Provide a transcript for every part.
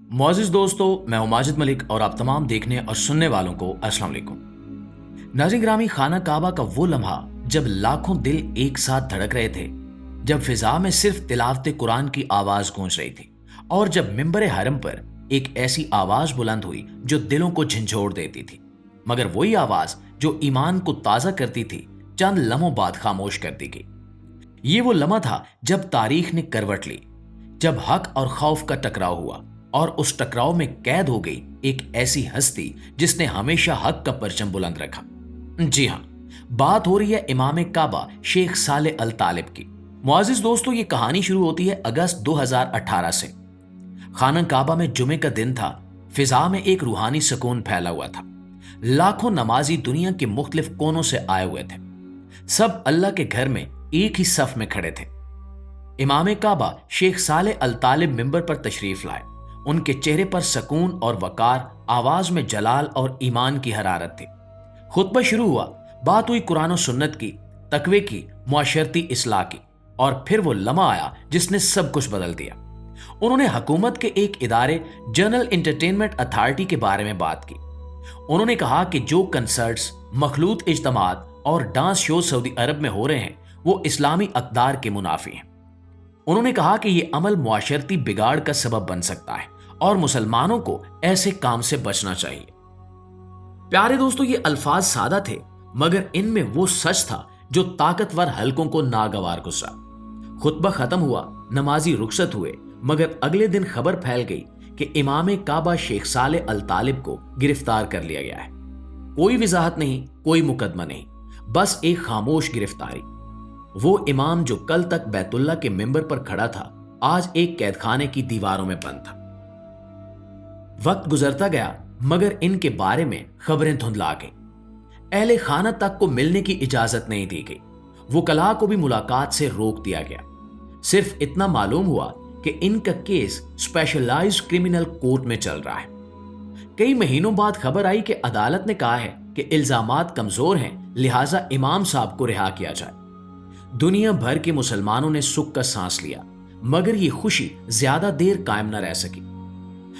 मोअज़्ज़िज़ दोस्तों, मैं हूं माजिद मलिक और आप तमाम देखने और सुनने वालों को अस्सलाम वालेकुम। नाज़रीन ग्रामी, खाना काबा का वो लम्हा जब लाखों दिल एक साथ धड़क रहे थे, जब फिजा में सिर्फ तिलावत कुरान की आवाज गूंज रही थी और जब मिंबर हरम पर एक ऐसी आवाज बुलंद हुई जो दिलों को झंझोड़ देती थी, मगर वही आवाज जो ईमान को ताजा करती थी चंद लम्हों बाद खामोश कर दी गई। ये वो लम्हा था जब तारीख ने करवट ली, जब हक और खौफ का टकराव हुआ और उस टकराव में कैद हो गई एक ऐसी हस्ती जिसने हमेशा हक का परचम बुलंद रखा। जी हां, बात हो रही है इमाम काबा शेख साले अल तालिब की। मुआजिज दोस्तों, ये कहानी शुरू होती है अगस्त 2018 से। खाना काबा में जुमे का दिन था। फिजा में एक रूहानी सुकून फैला हुआ था। लाखों नमाजी दुनिया के मुख्तलिफ कोनों से आए हुए थे। सब अल्लाह के घर में एक ही सफ में खड़े थे। इमाम काबा शेख साले अल तालिब मिंबर पर तशरीफ लाए। उनके चेहरे पर सुकून और वकार, आवाज में जलाल और ईमान की हरारत थी। खुतबा शुरू हुआ। बात हुई कुरान और सुन्नत की, तकवे की, मुआशरती इस्लाह की, और फिर वो लम्हा आया जिसने सब कुछ बदल दिया। उन्होंने हुकूमत के एक इदारे जनरल एंटरटेनमेंट अथॉरिटी के बारे में बात की। उन्होंने कहा कि जो कंसर्ट्स, मखलूत इज्तमात और डांस शो सऊदी अरब में हो रहे हैं वो इस्लामी अक़दार के मुनाफी हैं। उन्होंने कहा कि ये अमल मुआशरती बिगाड़ का सबब बन सकता है और मुसलमानों को ऐसे काम से बचना चाहिए। प्यारे दोस्तों, ये अल्फाज सादा थे मगर इनमें वो सच था जो ताकतवर हलकों को नागवार गुजरा। खुतबा खत्म हुआ, नमाजी रुखसत हुए, मगर अगले दिन खबर फैल गई कि इमाम काबा शेख साले अल तालिब को गिरफ्तार कर लिया गया है। कोई वजाहत नहीं, कोई मुकदमा नहीं, बस एक खामोश गिरफ्तारी। वो इमाम जो कल तक बैतुल्ला के मिंबर पर खड़ा था, आज एक कैदखाने की दीवारों में बंद था। वक्त गुजरता गया मगर इनके बारे में खबरें धुंधला गई। अहले खाना तक को मिलने की इजाजत नहीं दी गई। वकला को भी मुलाकात से रोक दिया गया। सिर्फ इतना मालूम हुआ कि इनका केस स्पेशलाइज्ड क्रिमिनल कोर्ट में चल रहा है। कई महीनों बाद खबर आई कि अदालत ने कहा है कि इल्जामात कमजोर हैं, लिहाजा इमाम साहब को रिहा किया जाए। दुनिया भर के मुसलमानों ने सुख का सांस लिया, मगर ये खुशी ज्यादा देर कायम न रह सकी।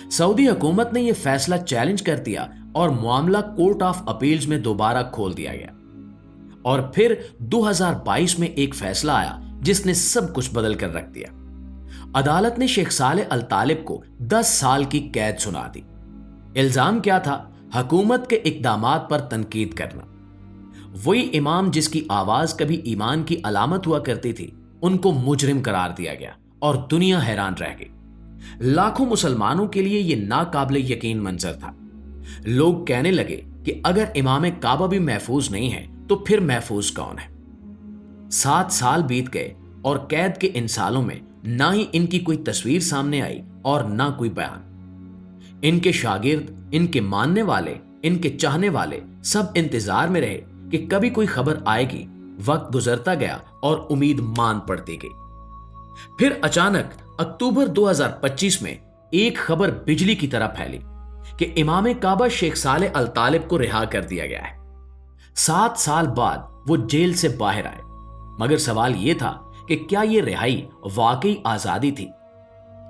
सऊदी हुकूमत ने यह फैसला चैलेंज कर दिया और मामला कोर्ट ऑफ अपील्स में दोबारा खोल दिया गया। और फिर 2022 में एक फैसला आया जिसने सब कुछ बदल कर रख दिया। अदालत ने शेख साले अल तालिब को 10 साल की कैद सुना दी। इल्जाम क्या था? हुकूमत के इकदामात पर तनकीद करना। वही इमाम जिसकी आवाज कभी ईमान की अलामत हुआ करती थी, उनको मुजरिम करार दिया गया और दुनिया हैरान रह गई। लाखों मुसलमानों के लिए यह नाकाबिले यकीन मंजर था। लोग कहने लगे कि अगर इमाम काबा भी महफूज नहीं है तो फिर महफूज कौन है? 7 साल बीत गए और कैद के इन सालों में ना ही इनकी कोई तस्वीर सामने आई और ना कोई बयान। इनके शागिर्द, इनके मानने वाले, इनके चाहने वाले सब इंतजार में रहे कि कभी कोई खबर आएगी। वक्त गुजरता गया और उम्मीद मान पड़ती गई। फिर अचानक अक्टूबर 2025 में एक खबर बिजली की तरह फैली कि इमाम काबा शेख साले अल तालिब को रिहा कर दिया गया है। 7 साल बाद वो जेल से बाहर आए, मगर सवाल यह था कि क्या ये रिहाई वाकई आजादी थी?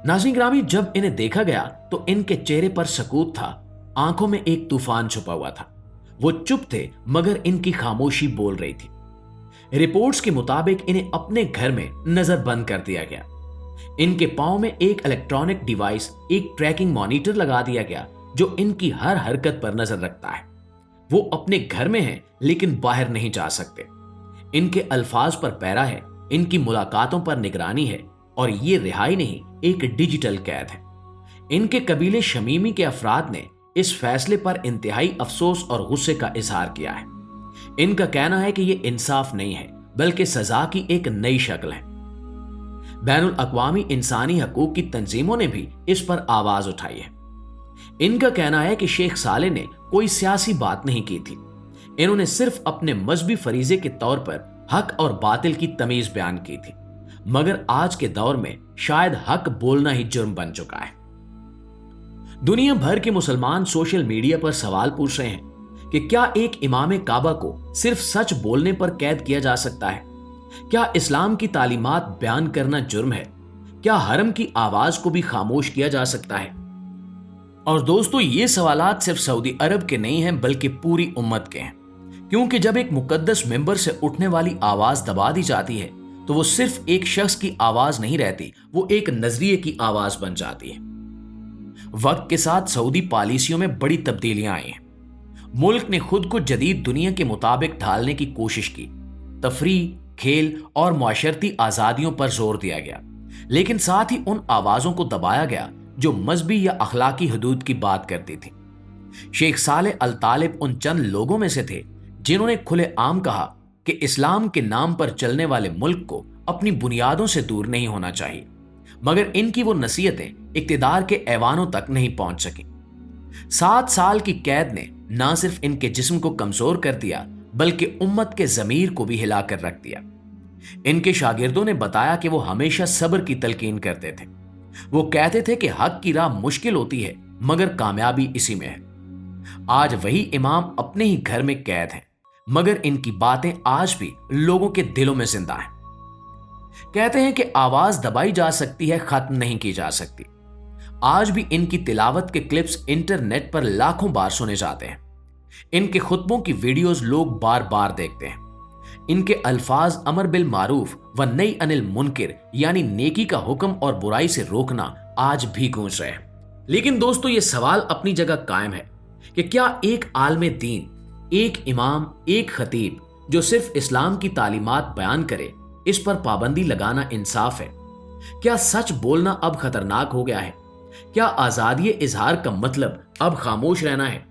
नाज़रीन ग्रामी, जब इन्हें देखा गया तो इनके चेहरे पर सकूत था, आंखों में एक तूफान छुपा हुआ था। वो चुप थे मगर इनकी खामोशी बोल रही थी। रिपोर्ट्स के मुताबिक इन्हें अपने घर में नजरबंद कर दिया गया। इनके पांव में एक इलेक्ट्रॉनिक डिवाइस, एक ट्रैकिंग मॉनिटर लगा दिया गया जो इनकी हर हरकत पर नजर रखता है। वो अपने घर में हैं लेकिन बाहर नहीं जा सकते। इनके अल्फाज पर पैरा है, इनकी मुलाकातों पर निगरानी है, और ये रिहाई नहीं, एक डिजिटल कैद है। इनके कबीले शमीमी के अफराद ने इस फैसले पर इंतहाई अफसोस और गुस्से का इजहार किया है। इनका कहना है कि यह इंसाफ नहीं है बल्कि सजा की एक नई शक्ल है। बैनुल अक़वामी इंसानी हकूक की तंजीमों ने भी इस पर आवाज उठाई है। इनका कहना है कि शेख साले ने कोई सियासी बात नहीं की थी। इन्होंने सिर्फ अपने मजहबी फरीजे के तौर पर हक और बातिल की तमीज बयान की थी। मगर आज के दौर में शायद हक बोलना ही जुर्म बन चुका है। दुनिया भर के मुसलमान सोशल मीडिया पर सवाल पूछ रहे हैं कि क्या एक इमाम काबा को सिर्फ सच बोलने पर कैद किया जा सकता है? क्या इस्लाम की तालीमात बयान करना जुर्म है? क्या हरम की आवाज को भी खामोश किया जा सकता है? और दोस्तों ये सवालात सिर्फ सऊदी अरब के नहीं हैं बल्कि पूरी उम्मत के हैं, क्योंकि जब एक मुकद्दस मेंबर से उठने वाली आवाज दबा दी जाती है तो वो सिर्फ एक शख्स की आवाज नहीं रहती, वो एक नजरिए की आवाज बन जाती है। वक्त के साथ सऊदी पॉलिसियों में बड़ी तब्दीलियां आई हैं। मुल्क ने खुद को जदीद दुनिया के मुताबिक ढालने की कोशिश की। तफरीह, खेल और मुआशरती आजादियों पर जोर दिया गया, लेकिन साथ ही उन आवाजों को दबाया गया जो मजहबी या अखलाकी हदूद की बात करती थी। शेख सालेह अल तालिब उन चंद लोगों में से थे जिन्होंने खुलेआम कहा कि इस्लाम के नाम पर चलने वाले मुल्क को अपनी बुनियादों से दूर नहीं होना चाहिए, मगर इनकी वो नसीहतें इक्तिदार के ऐवानों तक नहीं पहुंच सकी। 7 साल की कैद ने न सिर्फ इनके जिस्म को कमजोर कर दिया बल्कि उम्मत के जमीर को भी हिलाकर रख दिया। इनके शागिर्दों ने बताया कि वो हमेशा सब्र की तलकीन करते थे। वो कहते थे कि हक की राह मुश्किल होती है मगर कामयाबी इसी में है। आज वही इमाम अपने ही घर में कैद हैं, मगर इनकी बातें आज भी लोगों के दिलों में जिंदा हैं। कहते हैं कि आवाज दबाई जा सकती है, खत्म नहीं की जा सकती। आज भी इनकी तिलावत के क्लिप्स इंटरनेट पर लाखों बार सुने जाते हैं। इनके खुतबों की वीडियोस लोग बार बार देखते हैं। इनके अल्फाज अमर बिल मारूफ व नई अनिल मुनकिर यानी नेकी का हुक्म और बुराई से रोकना आज भी गूंज रहे हैं। लेकिन दोस्तों ये सवाल अपनी जगह कायम है कि क्या एक आलमे दीन, एक इमाम, एक खतीब जो सिर्फ इस्लाम की तालीमात बयान करे, इस पर पाबंदी लगाना इंसाफ है? क्या सच बोलना अब खतरनाक हो गया है? क्या आजादी इजहार का मतलब अब खामोश रहना है?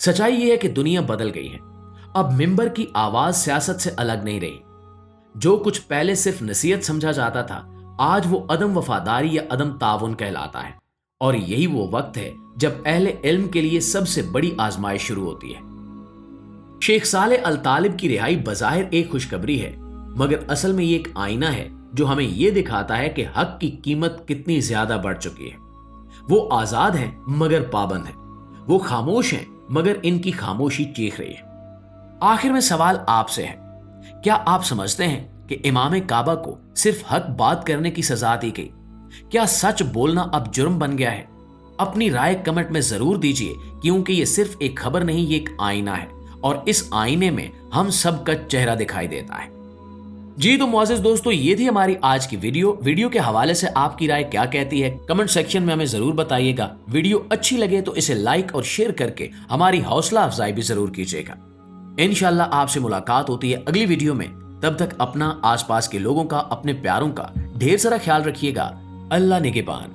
सच्चाई यह है कि दुनिया बदल गई है। अब मिंबर की आवाज सियासत से अलग नहीं रही। जो कुछ पहले सिर्फ नसीहत समझा जाता था, आज वो अदम वफादारी या अदम ताउन कहलाता है। और यही वो वक्त है जब अहले इल्म के लिए सबसे बड़ी आजमाइश शुरू होती है। शेख सालेह अल तालिब की रिहाई बज़ाहिर एक खुशखबरी है, मगर असल में ये एक आईना है जो हमें यह दिखाता है कि हक की कीमत कितनी ज्यादा बढ़ चुकी है। वो आजाद हैं मगर पाबंद हैं। वो खामोश हैं मगर इनकी खामोशी चीख रही है। आखिर में सवाल आपसे है, क्या आप समझते हैं कि इमाम काबा को सिर्फ हक बात करने की सजा दी गई? क्या सच बोलना अब जुर्म बन गया है? अपनी राय कमेंट में जरूर दीजिए, क्योंकि ये सिर्फ एक खबर नहीं, ये एक आईना है और इस आईने में हम सब का चेहरा दिखाई देता है। जी तो मुआज़िज़ दोस्तों, ये थी हमारी आज की वीडियो के हवाले से आपकी राय क्या कहती है कमेंट सेक्शन में हमें जरूर बताइएगा। वीडियो अच्छी लगे तो इसे लाइक और शेयर करके हमारी हौसला अफजाई भी जरूर कीजिएगा। इंशाल्लाह आपसे मुलाकात होती है अगली वीडियो में। तब तक अपना, आसपास के लोगों का, अपने प्यारों का ढेर सारा ख्याल रखिएगा। अल्लाह निगहबान।